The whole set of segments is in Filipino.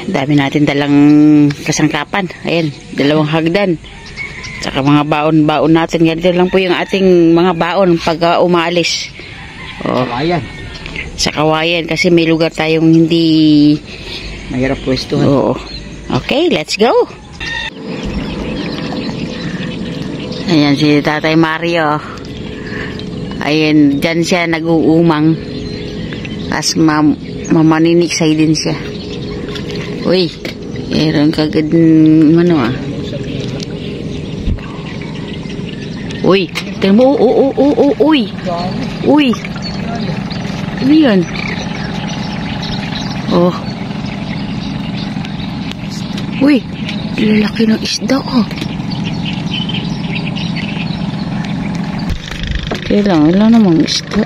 Dami natin dalang kasangkapan. Ayan, 2 hagdan. Saka mga baon-baon natin. Ganito lang po yung ating mga baon pag umaalis. Kawayan. Sa kawayan kasi may lugar tayong hindi mahirap pwestuhan. Oo. Okay, let's go. Ayan si Tatay Mario. Ayan, dyan siya nag-uumang. Tapos mamaninisay din siya. Uy, meron kagad ano Uy, tingnan mo. Uy. Uy. Ano yun? Oh. Uy, lalaki ng isda Wala namang isda.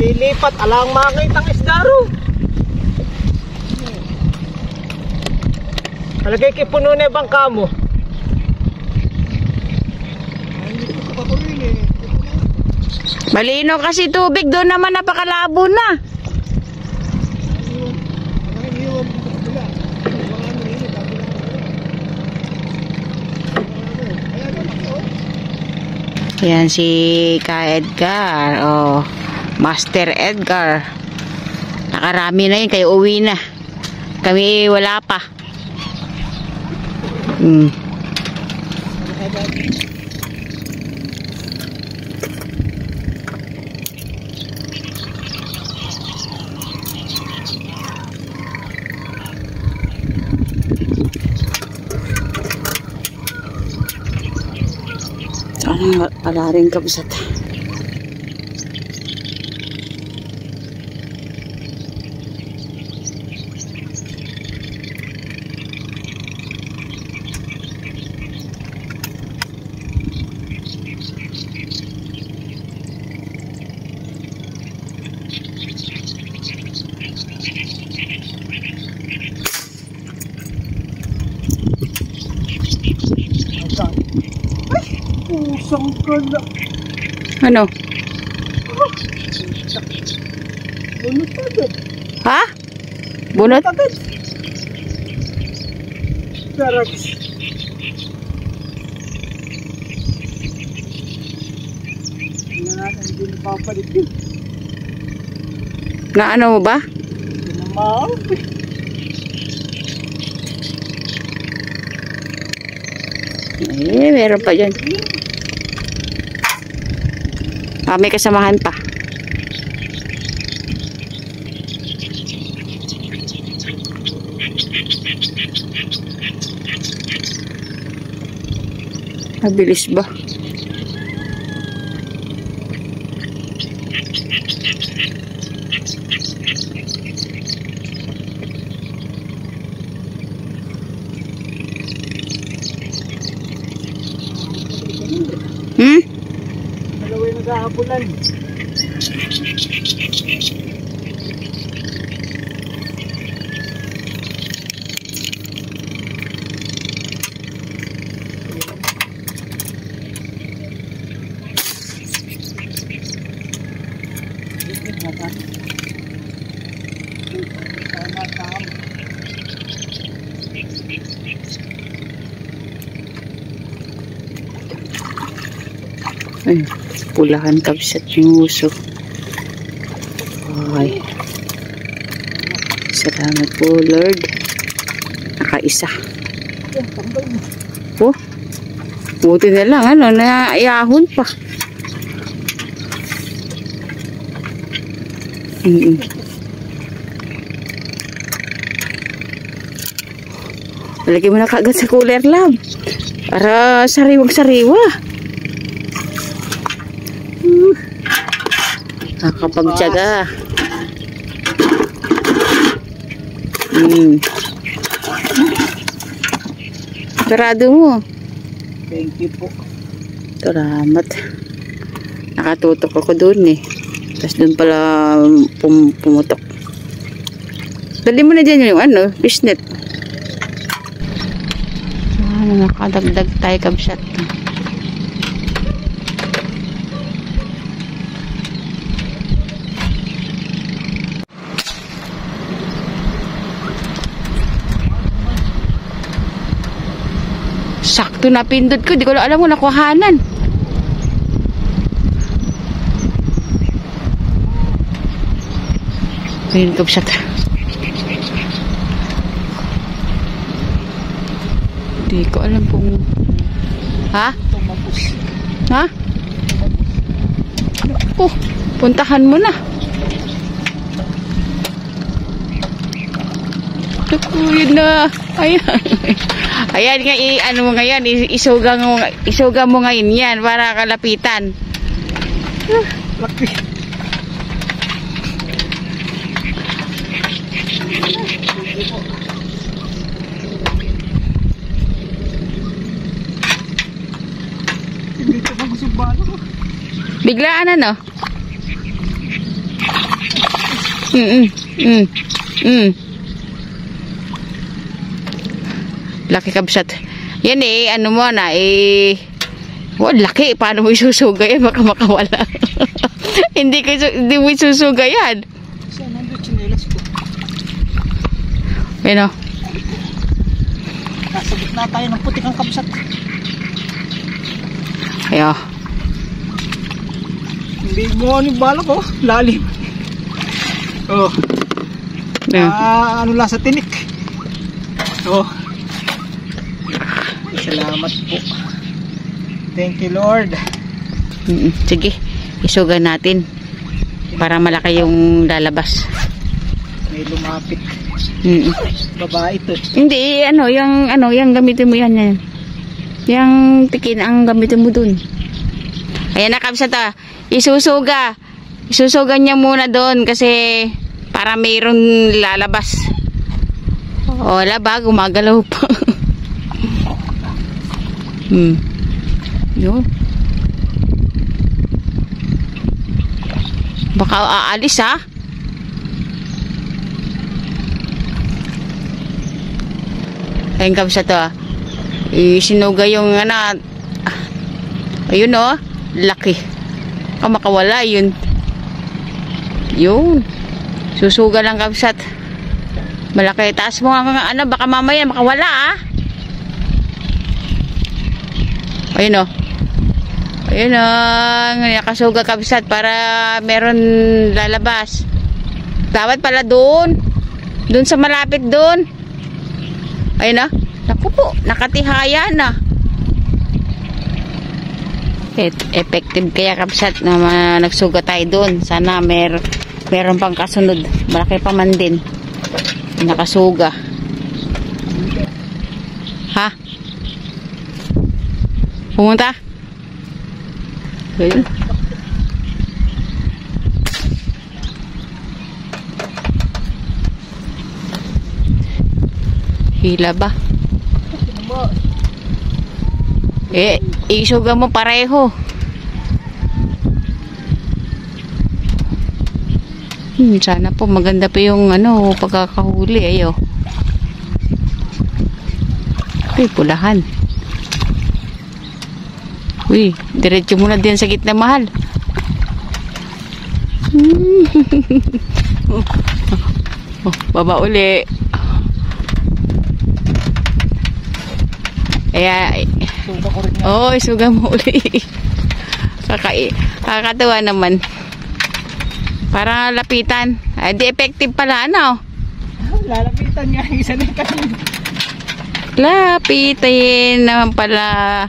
Lilipat, alang makitang isda ro. Palagay kipuno na bangka mo. Malino kasi tubig doon naman, napakalabo na. Yan si Ka Edgar. Oh, Master Edgar. Nakarami na yun, kayo uwi na. Kami wala pa. Wala rin kabsat. Ano? Bunot agad. Ha? Bunot? Agad. Sarap. Hindi natin din papalit yun. Na ano mo ba? Mamaw. Meron pa dyan. May kasamahan pa. Mabilis ba? Dalaway nag-aapulan. Ay, pulahan kabsat yung uso. Ay. Salamat po, Lord. Nakaisa. Oh, buti na lang, ano, naiyahon pa. Lagyan mo na kagad sa cooler, lab. Para sariwang-sariwa. Nakapagtyaga. Sarado mo. Thank you po. Salamat. Nakatutok ako doon eh. Tapos doon pala pumutok. Dali mo na dyan yung ano, fishnet. Nakadagdag tayo kabsat. Sakto na pindot ko. Di ko alam mo nakuhanan. Ayun, kabsat. Di ko alam kung... Ha? Ha? Oh, puntahan mo na. Yun na. Ayan. Ayan nga, ano mo ngayon, isuga mo ngayon yan para kalapitan. Laki. Dito bang subalo? Biglaan ano? Laki kabsat. Yan eh, ano mo na eh. Wow, laki. Paano mo isusuga yan? Baka makawala. hindi mo isusuga yan. Saan nandun chinelas ko? Ayun o. Nasa gitna tayo ng putikang kabsat. Ayo. Hindi mo ano yung balak oh. Lalim. Oh. Ano lang sa tinik. Oh. Salamat po. Thank you Lord. Sige. Isuga natin. Para malaki yung lalabas. May lumapit. Babae ito. Hindi, yung gamitin mo yan. Yung tikin ang gamitin mo dun. Ayan na kabsat ah. Isusuga. Isusuga niya muna doon kasi para mayroon lalabas. O, wala ba? Gumagalaw pa. Yun. Baka aalis ha. Ayun kabsat ah. Isinuga yung ayun o, laki. Makawala yun. Yun. Susuga lang kabsat. Malaki. Taas mo nga baka mamaya makawala ah. Ayun o. Ayun o. Nakasuga kabsat para meron lalabas. Dapat pala doon. Doon sa malapit doon. Ayun o. Naku po, nakatihaya na. Effective kaya kabsat na nagsuga tayo doon. Sana meron pang kasunod. Malaki pa man din. Nakasuga. Ha? Pumunta? Ayun. Hila ba? Isuga mo pareho. Sana po maganda pa yung pagkakahuli. Ayo. Uy, pulahan. Uy, diretso muna din sa gitna mahal. Baba uli. Isuga mo uli. Kakatuwa naman. Para lapitan. Di effective pala, Lalapitan nga. Isa na kanina. Lapitin naman pala.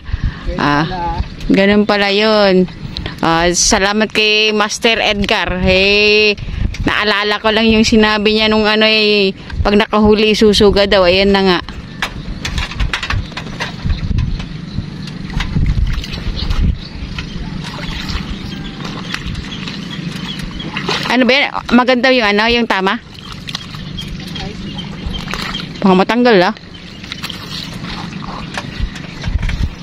Ganun pala yun. Salamat kay Master Edgar. Naalala ko lang yung sinabi niya nung pag nakahuli susuga daw. Ayan na nga. Ano ba yan? Maganda yung yung tama? Baka matanggal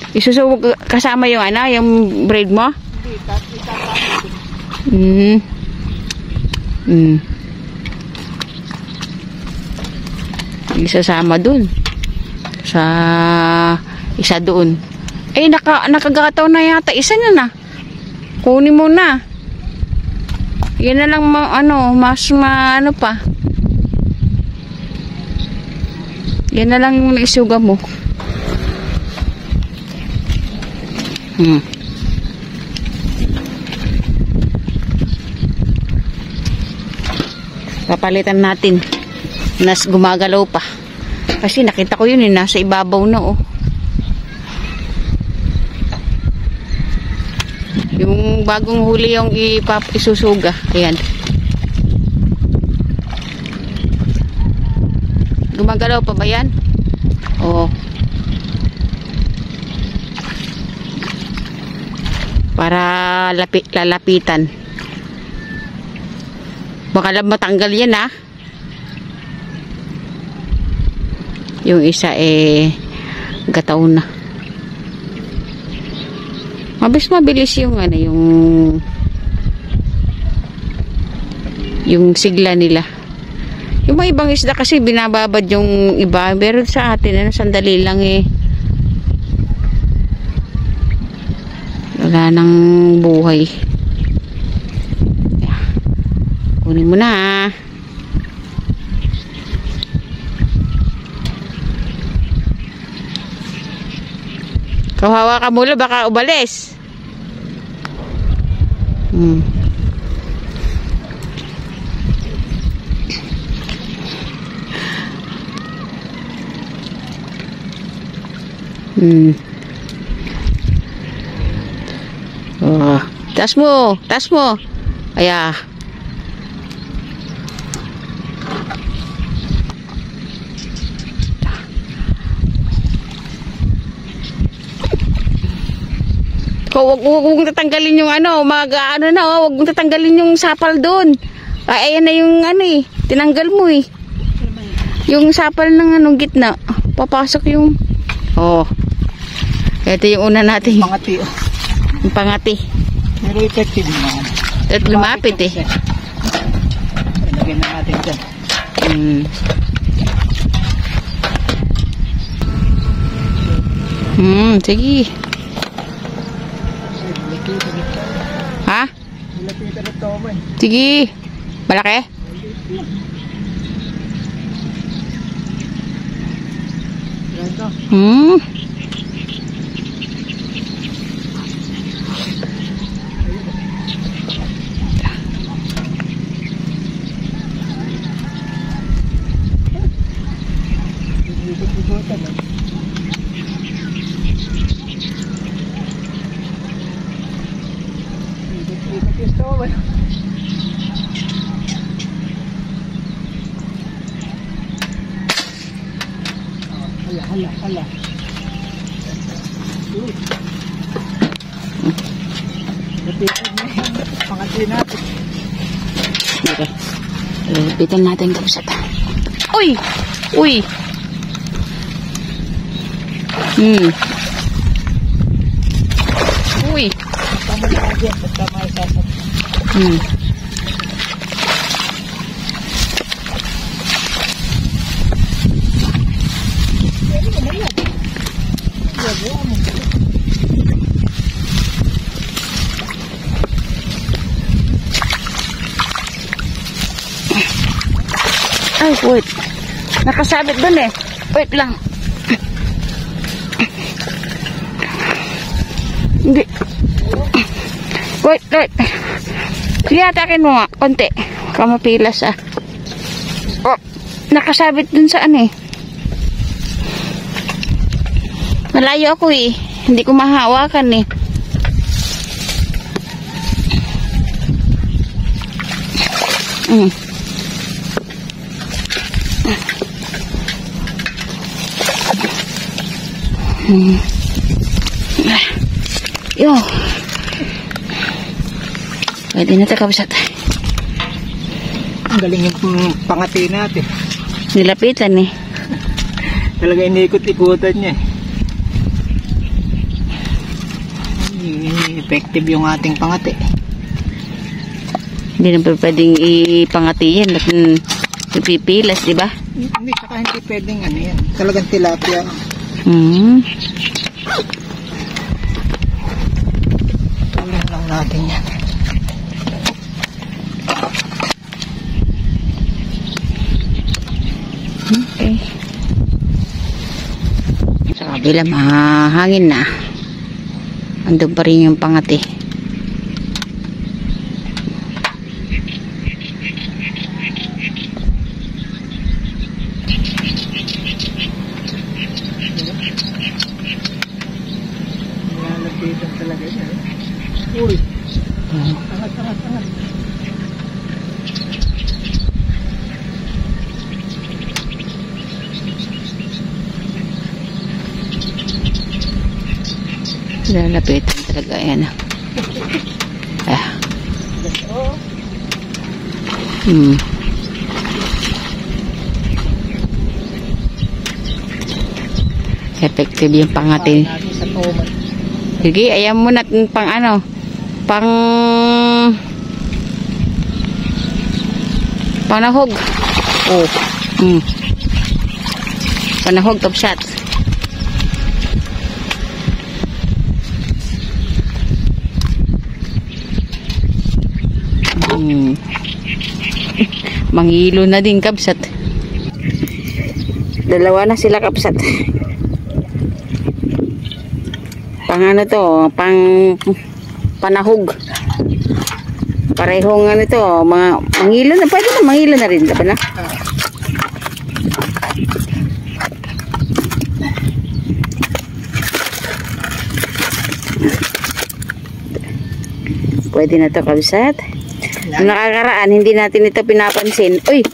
Isusubok kasama yung yung braid mo? Isasama dun. Sa isa doon. Nakagataw na yata. Isa na. Kunin mo na. Yan na lang mas pa. Yan na lang isuga mo. Papalitan natin. Nas gumagalaw pa. Kasi nakita ko yun nasa ibabaw na Yung bagong huli yung isusuga. Ayan. Gumagalaw pa ba yan? Oo. Para lalapitan. Baka lang matanggal yan Yung isa gataw na. Mabilis yung yung sigla nila. Yung mga ibang isda kasi binababad yung iba, pero sa atin sandali lang wala nang buhay. Kunin mo na. Kawawa ka mula, baka ubalis. Oh, tas mo. Aya. Huwag mong tatanggalin yung wag mong tatanggalin yung sapal doon. Ay, ayan na yung tinanggal mo Yung sapal ng gitna. Papasok yung ito yung una natin. Pangati. Yung pangati. Pero effective naman. At lumapit Ilagyan na natin dyan. Sige. Ha? Sige. Malaki? Hala. Pangati natin. Okay. Lapitan natin kapsat. Uy! Uy! Tama na dyan. Tama yung sasap. Ay, wait. Nakasabit dun Wait lang. Hindi. Wait. Sige, atakin mo nga. Konti. Kamapilas nakasabit dun sa Malayo ako Hindi ko mahawakan Yo. Pwede na kabsat. Ang galing yung pangati natin. Nilapitan Talaga iniikot-ikutan niya. Effective yung ating pangati. Hindi na pwedeng ipangati yan. Ipipilas, di ba? Hindi, saka hindi pwedeng yan. Talagang tilapia. Tuloy lang natin yan. Okay. Sa kabila, mahangin na. Andun pa rin yung pangati. Nilalapitan talaga yan. Uy. Tangat. Lalapitan talaga yan. Effective yung pangati. Sige, ayan mo na pang ano, panahog. Oh. Panahog, top shot. Mangilo na din kabsat. Dalawa na sila kabsat. Pang ano to, panahog. Parehong ano to, mangilo na, pwede na mangilo na rin, diba na? Pwede na to kabsat. Nakakaraan, hindi natin ito pinapansin. Uy!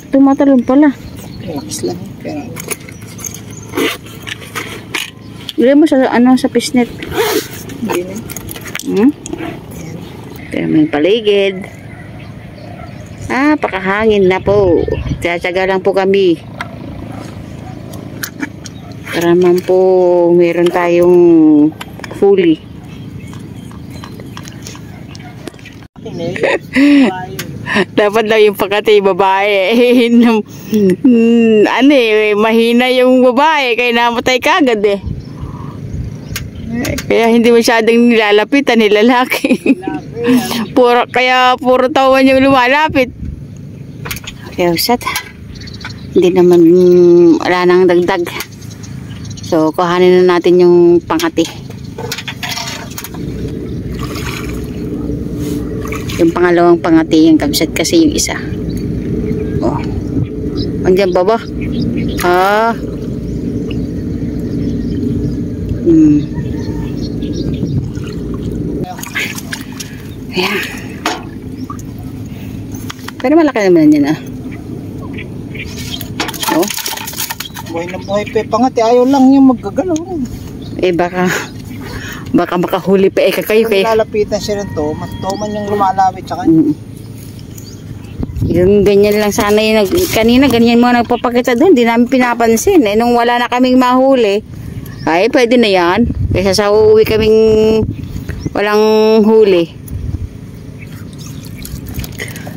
Tumatalon pala. Relax lang. Ilagay mo sa sa fishnet. Hindi na. Pero may paligid. Pakahangin na po. Tsatsaga lang po kami. Para man po meron tayong huli. Dapat lang yung pagkati babae. Mahina yung babae kaya namatay kagad eh. Kaya hindi masyadong nilalapitan ni lalaki. Puro tawan yung lumalapit. Kaya usat. Hindi naman wala nang dagdag. So kuhanin na natin yung pangati. Yung pangalawang pangati yung kabsat kasi yung isa. Oh. Andiyan ba ba? Ayan. Pero malaki naman yan Oh. Buhay na buhay pa pangati. Ayaw lang yung maggagalaw. Baka makahuli pa kayo kayo. Lalapitan siya ng toman. Toman yung lumalawit sa kanya. Yung ganyan lang sana yun. Kanina ganyan mo nagpapakita doon. Hindi namin pinapansin. Nung wala na kaming mahuli, pwede na yan. Kaysa sa uuwi kaming walang huli.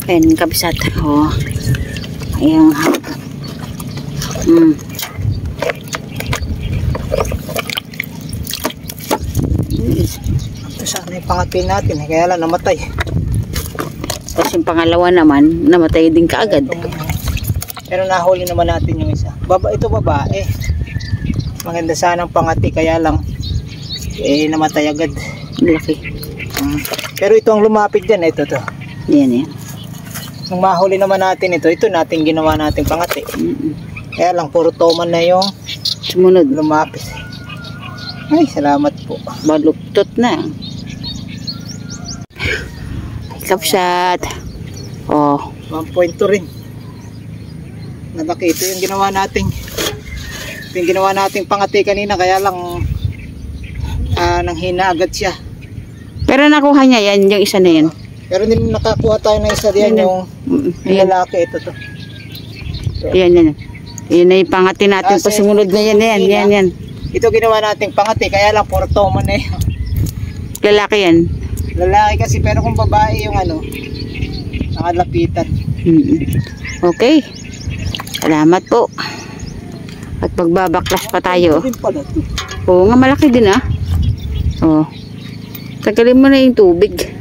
Ayan, kabsat. Ayan. Ito sana yung pangati natin. Kaya lang namatay. Tapos yung pangalawa naman, namatay din kaagad. Pero nahuli naman natin yung isa. Ito babae. Maganda sana ang pangati. Kaya lang namatay agad. Laki. Pero ito ang lumapit dyan. Ito to. Yan. Nung mahuli naman natin ito natin ginawa natin pangati. Kaya lang puro toman na yung sumunod lumapit. Ay, salamat po. Baluktot na. Kapsat. 1.2 rin. Nalaki. Ito yung ginawa natin. Ito yung ginawa nating pangati kanina. Kaya lang nanghina agad siya. Pero nakuha niya yan, yung isa na yan. Pero hindi nakakuha tayo ng isa diyan yung lalaki. Ito to. Yan. Yan na yung pangati natin. Pasunod na yan. Ito ginawa nating pangati. Kaya lang puro toman na yun. Lalaki yan. Lalaki kasi pero kung babae yung nakalapitan. Okay. Salamat po. At pagbabaklas pa tayo. Oo nga, malaki din tagalin mo na yung tubig.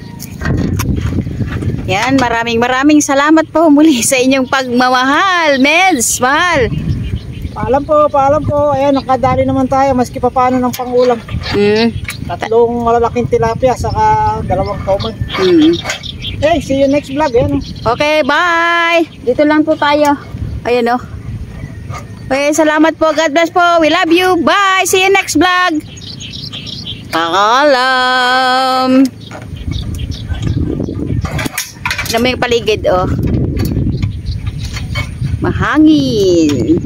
Yan, maraming salamat po muli sa inyong pagmamahal. Meds, mahal. Paalam po, paalam po. Ayan, nakadali naman tayo, maski pa paano ng pangulam. 3 malalaking tilapia, saka 2 kauman. Okay, see you next vlog. Ayan. Okay, bye! Dito lang po tayo. Ayan o. Okay, salamat po. God bless po. We love you. Bye! See you next vlog. Paalam! Ano mo yung paligid, oh. Mahangin.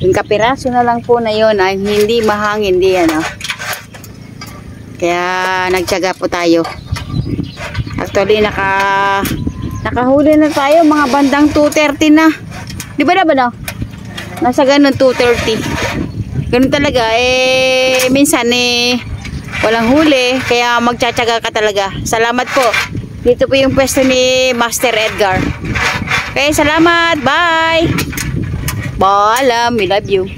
Yung kapiraso na lang po na yun, ay hindi mahangin, hindi ano. Kaya nagtiyaga po tayo. Actually, nakahuli na tayo, mga bandang 2:30 na. Di ba na ba no? Nasa ganun 2:30. Ganun talaga, minsan walang huli, kaya magtsatsaga ka talaga. Salamat po. Dito po yung pwesto ni Master Edgar. Okay, salamat. Bye! Paalam. We love you.